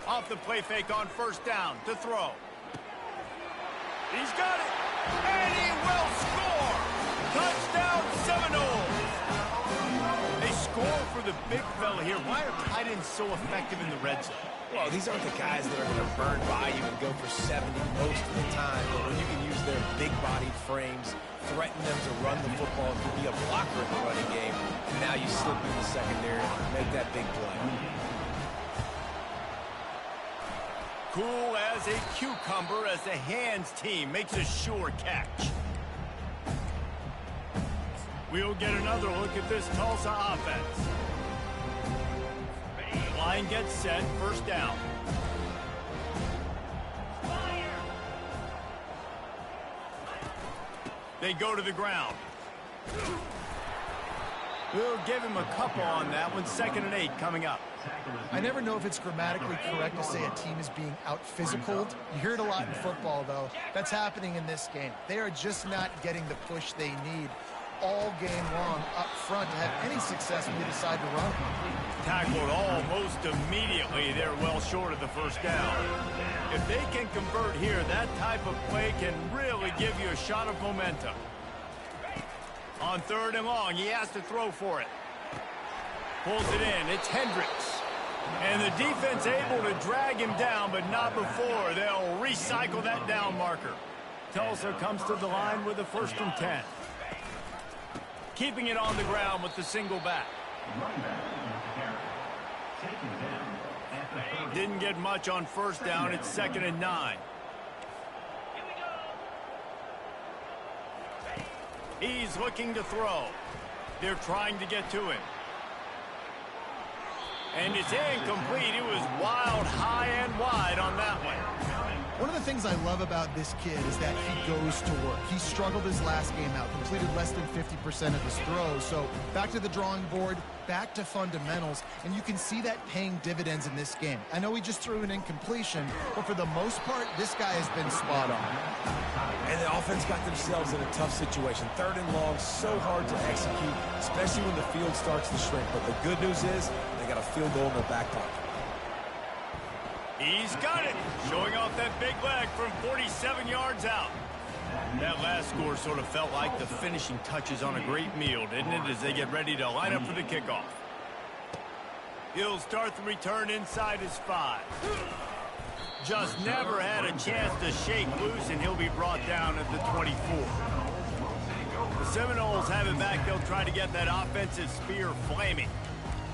Off the play fake on 1st down to throw. He's got it. And he will score. Touchdown Seminoles. They score for the big fella here. Why are tight ends so effective in the red zone? Well, these aren't the guys that are going to burn by you and go for 70 most of the time. But when you can use their big-bodied frames, threaten them to run the football, to be a blocker in the running game, and now you slip in the secondary and make that big play. Cool as a cucumber as the hands team makes a sure catch. We'll get another look at this Tulsa offense. Line gets set, 1st down. They go to the ground. We'll give him a couple on that one. 2nd and 8 coming up. I never know if it's grammatically correct to say a team is being out-physicaled. You hear it a lot in football, though. That's happening in this game. They are just not getting the push they need all game long up front to have any success when they decide to run. Tackled almost immediately. They're well short of the 1st down. If they can convert here, that type of play can really give you a shot of momentum. On 3rd and long, he has to throw for it. Pulls it in. It's Hendricks. And the defense able to drag him down, but not before. They'll recycle that down marker. Tulsa comes to the line with a 1st and 10. Keeping it on the ground with the single back. Didn't get much on 1st down. It's 2nd and 9. He's looking to throw. They're trying to get to him. And it's incomplete. It was wild, high and wide on that one. One of the things I love about this kid is that he goes to work. He struggled his last game out, completed less than 50% of his throws. So back to the drawing board, back to fundamentals, and you can see that paying dividends in this game. I know he just threw an incompletion, but for the most part, this guy has been spot on. And the offense got themselves in a tough situation. 3rd and long, so hard to execute, especially when the field starts to shrink. But the good news is they got a field goal in their back pocket. He's got it, showing off that big leg from 47 yards out. That last score sort of felt like the finishing touches on a great meal, didn't it, as they get ready to line up for the kickoff. He'll start the return inside his 5. Just never had a chance to shake loose, and he'll be brought down at the 24. The Seminoles have it back. They'll try to get that offensive spear flaming.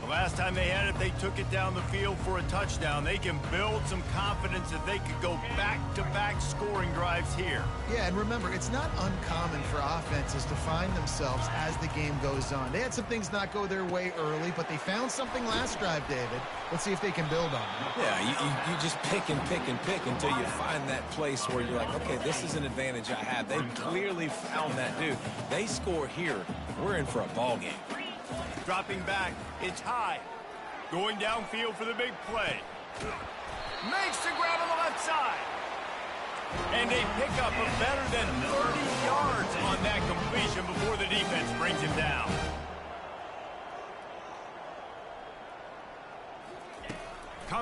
The last time they had it, they took it down the field for a touchdown. They can build some confidence that they could go back-to-back scoring drives here. Yeah, and remember, it's not uncommon for offenses to find themselves as the game goes on. They had some things not go their way early, but they found something last drive, David. Let's see if they can build on it. Yeah, you just pick and pick and pick until you find that place where you're like, okay, this is an advantage I have. They clearly found that dude. They score here, we're in for a ball game. Dropping back, it's high. Going downfield for the big play. Makes the grab on the left side. And they pick up a better than 30 yards on that completion before the defense brings him down.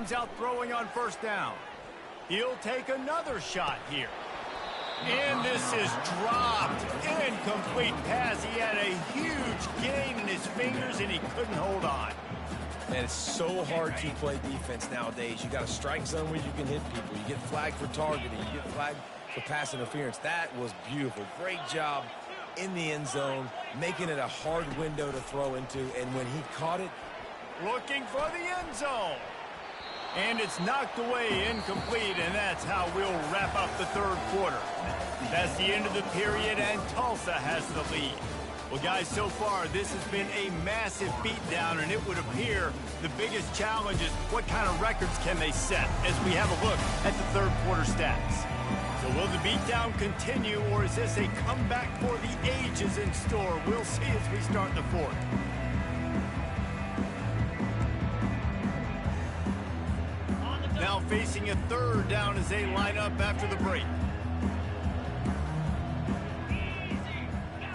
comes out throwing on first down. He'll take another shot here. And this is dropped. Incomplete pass. He had a huge gain in his fingers, and he couldn't hold on. Man, it's so hard to play defense nowadays. You got a strike zone where you can hit people. You get flagged for targeting. You get flagged for pass interference. That was beautiful. Great job in the end zone, making it a hard window to throw into. And when he caught it, looking for the end zone. And it's knocked away, incomplete, and that's how we'll wrap up the third quarter. That's the end of the period, and Tulsa has the lead. Well, guys, so far, this has been a massive beatdown, and it would appear the biggest challenge is what kind of records can they set as we have a look at the third quarter stats. So will the beatdown continue, or is this a comeback for the ages in store? We'll see as we start the fourth. Now facing a third down as they line up after the break.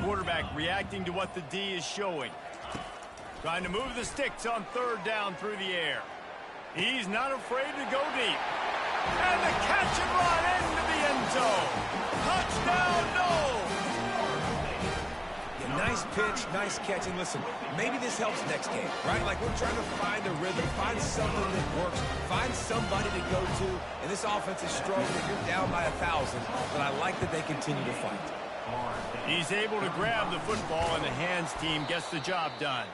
Quarterback reacting to what the D is showing. Trying to move the sticks on third down through the air. He's not afraid to go deep. And the catch and run into the end zone. Touchdown, no! yeah, nice pitch, nice catch. And listen, maybe this helps next game, right? Like we're trying to find a rhythm, find something that works, find somebody to go to. And this offense is struggling. You're down by 1,000, but I like that they continue to fight. He's able to grab the football, and the hands team gets the job done.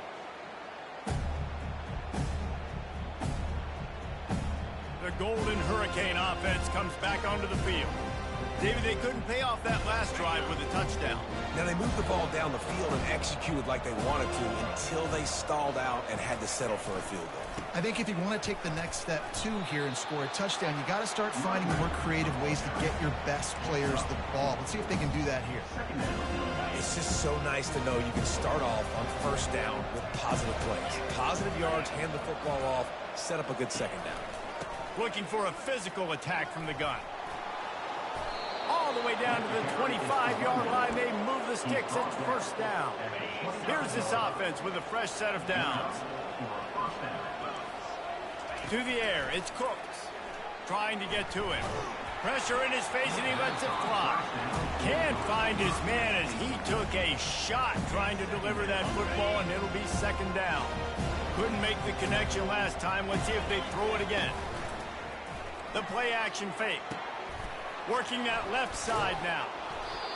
The Golden Hurricane offense comes back onto the field. David, they couldn't pay off that last drive with a touchdown. Now, they moved the ball down the field and executed like they wanted to until they stalled out and had to settle for a field goal. I think if you want to take the next step, too, here and score a touchdown, you got to start finding more creative ways to get your best players the ball. Let's see if they can do that here. It's just so nice to know you can start off on first down with positive plays. Positive yards, hand the football off, set up a good second down. Looking for a physical attack from the gun. All the way down to the 25-yard line. They move the sticks. It's first down. Here's this offense with a fresh set of downs. To the air. It's Cooks. Trying to get to him. Pressure in his face, and he lets it fly. Can't find his man as he took a shot trying to deliver that football, and it'll be second down. Couldn't make the connection last time. Let's see if they throw it again. The play-action fake. Working that left side now.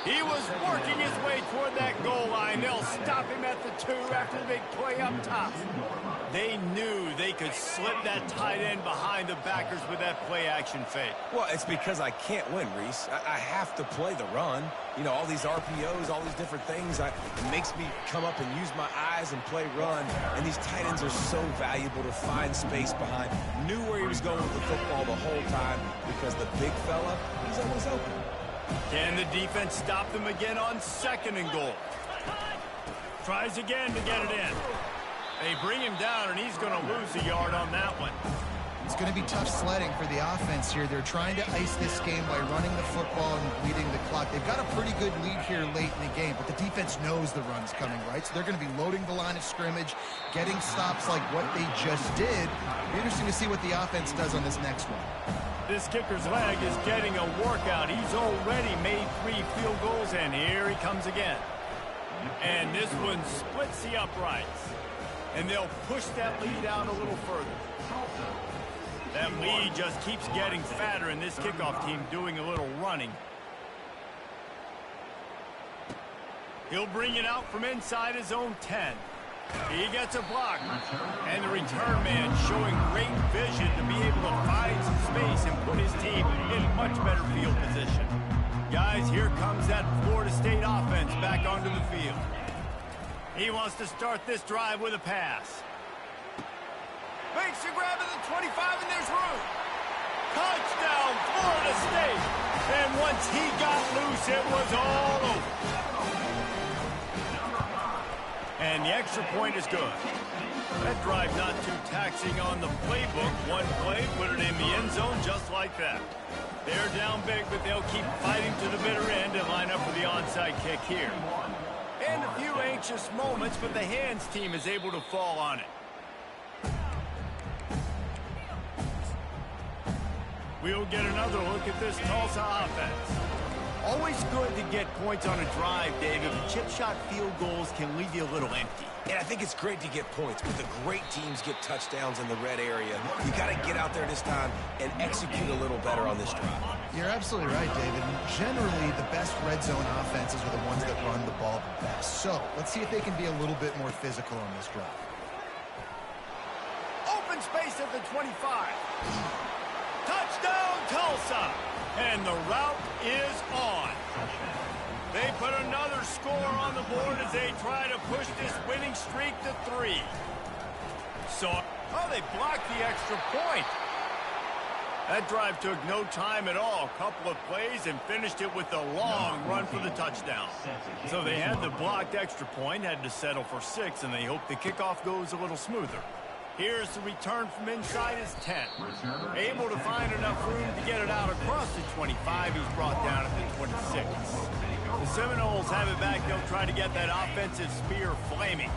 He was working his way toward that goal line. They'll stop him at the 2 after the big play up top. They knew they could slip that tight end behind the backers with that play-action fake. Well, it's because I can't win, Reese. I have to play the run. You know, all these RPOs, all these different things. It makes me come up and use my eyes and play run. And these tight ends are so valuable to find space behind. Knew where he was going with the football the whole time because the big fella, he's always open. Can the defense stop them again on second and goal? Tries again to get it in. They bring him down, and he's going to lose a yard on that one. It's going to be tough sledding for the offense here. They're trying to ice this game by running the football and bleeding the clock. They've got a pretty good lead here late in the game, but the defense knows the run's coming, right? So they're going to be loading the line of scrimmage, getting stops like what they just did. It'll be interesting to see what the offense does on this next one. This kicker's leg is getting a workout. He's already made 3 field goals, and here he comes again. And this one splits the uprights. And they'll push that lead out a little further. That lead just keeps getting fatter, and this kickoff team doing a little running. He'll bring it out from inside his own 10. He gets a block. And the return man showing great vision to be able to find some space and put his team in much better field position. Guys, here comes that Florida State offense back onto the field. He wants to start this drive with a pass. Makes a grab at the 25, and there's room. Touchdown, Florida State. And once he got loose, it was all over. And the extra point is good. That drive not too taxing on the playbook. One play, put it in the end zone just like that. They're down big, but they'll keep fighting to the bitter end and line up for the onside kick here. And a few anxious moments, but the hands team is able to fall on it. We'll get another look at this Tulsa offense. Always good to get points on a drive, David, but chip shot field goals can leave you a little empty. And I think it's great to get points, but the great teams get touchdowns in the red area. You got to get out there this time and execute a little better on this drive. You're absolutely right, David. Generally, the best red zone offenses are the ones that run the ball the best. So let's see if they can be a little bit more physical on this drive. Open space at the 25. Touchdown, Tulsa! And the route is on. They put another score on the board as they try to push this winning streak to 3. So, they blocked the extra point. That drive took no time at all. A couple of plays and finished it with a long run for the touchdown. So they had the blocked extra point, had to settle for 6, and they hope the kickoff goes a little smoother. Here's the return from inside his 10. Able to find enough room to get it out across the 25. He's brought down at the 26. The Seminoles have it back. They'll try to get that offensive spear flaming.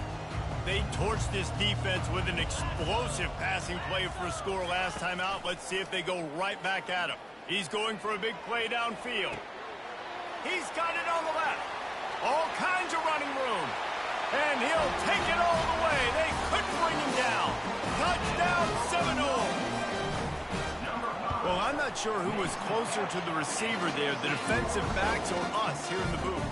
They torched this defense with an explosive passing play for a score last time out. Let's see if they go right back at him. He's going for a big play downfield. He's got it on the left. All kinds of running room. And he'll take it all the way. They couldn't bring him down. Touchdown, Seminoles. Well, I'm not sure who was closer to the receiver there, the defensive backs or us here in the booth.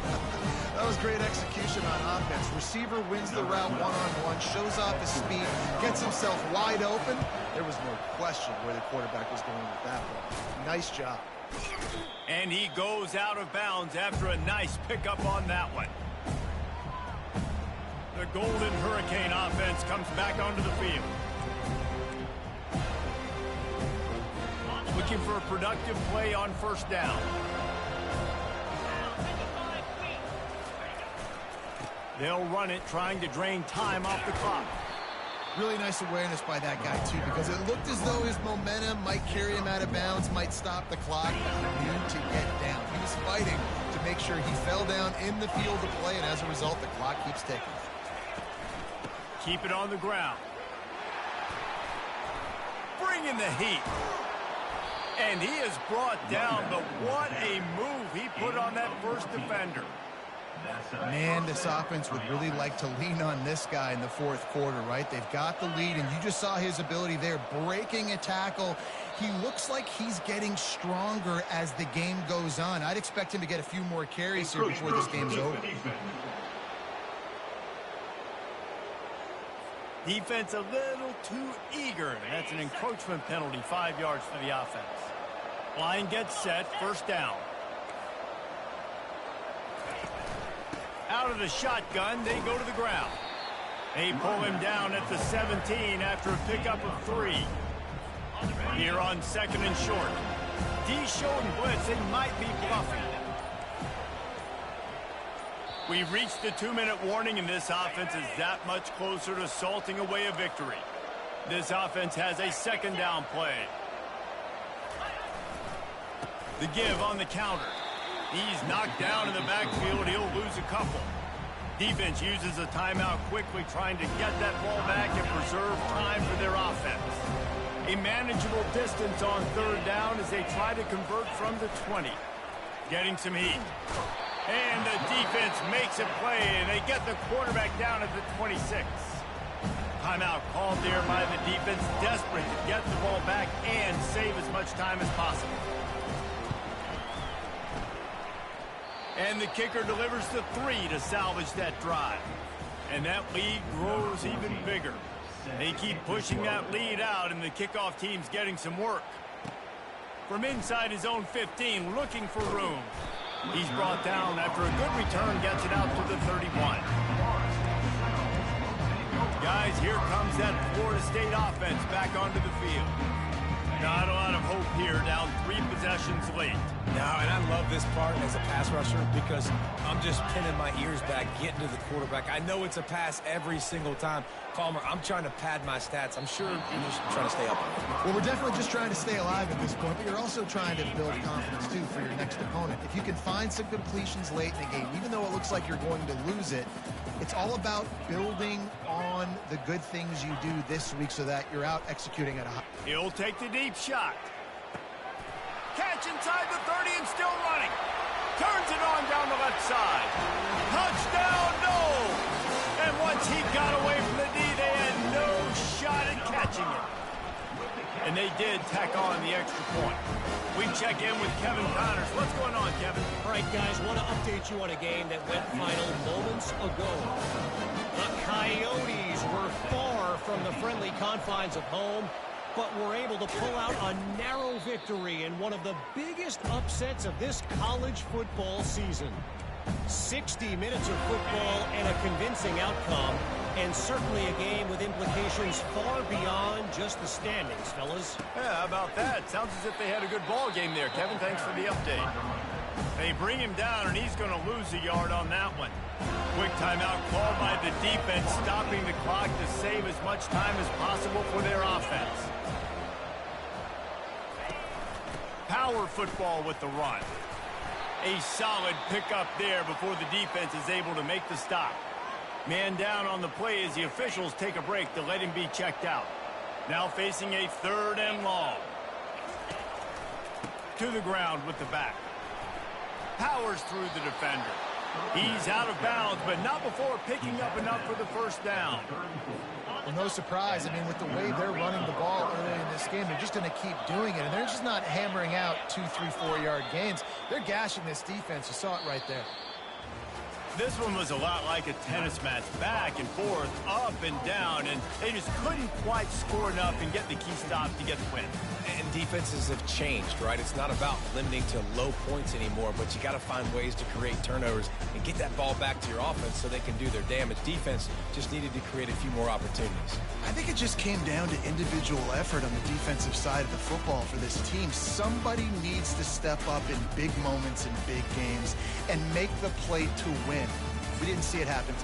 That was great execution on offense. Receiver wins the route one-on-one, shows off his speed, gets himself wide open. There was no question where the quarterback was going with that one. Nice job. And he goes out of bounds after a nice pickup on that one. The Golden Hurricane offense comes back onto the field. Looking for a productive play on first down. They'll run it, trying to drain time off the clock. Really nice awareness by that guy, too, because it looked as though his momentum might carry him out of bounds, might stop the clock. He knew to get down. He was fighting to make sure he fell down in the field of play, and as a result, the clock keeps ticking. Keep it on the ground. Bring in the heat. And he is brought down, but what a move he put on that first defender. Man, this offense would really like to lean on this guy in the fourth quarter, right? They've got the lead, and you just saw his ability there, breaking a tackle. He looks like he's getting stronger as the game goes on. I'd expect him to get a few more carries here before this game's over. Defense a little too eager. That's an encroachment penalty, 5 yards for the offense. Line gets set, first down. Out of the shotgun, they go to the ground. They pull him down at the 17 after a pickup of 3. Here on second and short. D showing blitz, they might be bluffing. We've reached the 2-minute warning, and this offense is that much closer to salting away a victory. This offense has a second down play. The give on the counter. He's knocked down in the backfield. He'll lose a couple. Defense uses a timeout quickly, trying to get that ball back and preserve time for their offense. A manageable distance on third down as they try to convert from the 20. Getting some heat. And the defense makes a play, and they get the quarterback down at the 26. Timeout called there by the defense, desperate to get the ball back and save as much time as possible. And the kicker delivers the 3 to salvage that drive. And that lead grows even bigger. They keep pushing that lead out, and the kickoff team's getting some work. From inside his own 15, looking for room. He's brought down after a good return, gets it out to the 31. Guys, here comes that Florida State offense back onto the field. Not a lot of hope here, down 3 possessions late. No, and I love this part as a pass rusher because I'm just pinning my ears back, getting to the quarterback. I know it's a pass every single time. Palmer, I'm trying to pad my stats. I'm sure you're just trying to stay up. Well, we're definitely just trying to stay alive at this point, but you're also trying to build confidence, too, for your next opponent. If you can find some completions late in the game, even though it looks like you're going to lose it, it's all about building on the good things you do this week so that you're out executing at a high. He'll take the deep shot. catch inside the 30 and still running. Turns it on down the left side. Touchdown, no! And once he got away from the D, they had no shot at catching it. And they did tack on the extra point. We check in with Kevin Connors. What's going on, Kevin? All right, guys, want to update you on a game that went final moments ago. The Coyotes were far from the friendly confines of home, but were able to pull out a narrow victory in one of the biggest upsets of this college football season. 60 minutes of football and a convincing outcome, and certainly a game with implications far beyond just the standings, fellas. Yeah, how about that? Sounds as if they had a good ball game there, Kevin. Thanks for the update. They bring him down, and he's going to lose a yard on that one. Quick timeout called by the defense, stopping the clock to save as much time as possible for their offense. Power football with the run. A solid pickup there before the defense is able to make the stop. Man down on the play as the officials take a break to let him be checked out. Now facing a 3rd and long. To the ground with the back. Powers through the defender. He's out of bounds, but not before picking up enough for the first down. Well, no surprise. I mean, with the way they're running the ball early in this game, they're just going to keep doing it. And they're just not hammering out 2, 3, 4-yard gains. They're gashing this defense. You saw it right there. This one was a lot like a tennis match, back and forth, up and down, and they just couldn't quite score enough and get the key stop to get the win. And defenses have changed, right? It's not about limiting to low points anymore, but you got to find ways to create turnovers and get that ball back to your offense so they can do their damage. Defense just needed to create a few more opportunities. I think it just came down to individual effort on the defensive side of the football for this team. Somebody needs to step up in big moments in big games and make the play to win. We didn't see it happen.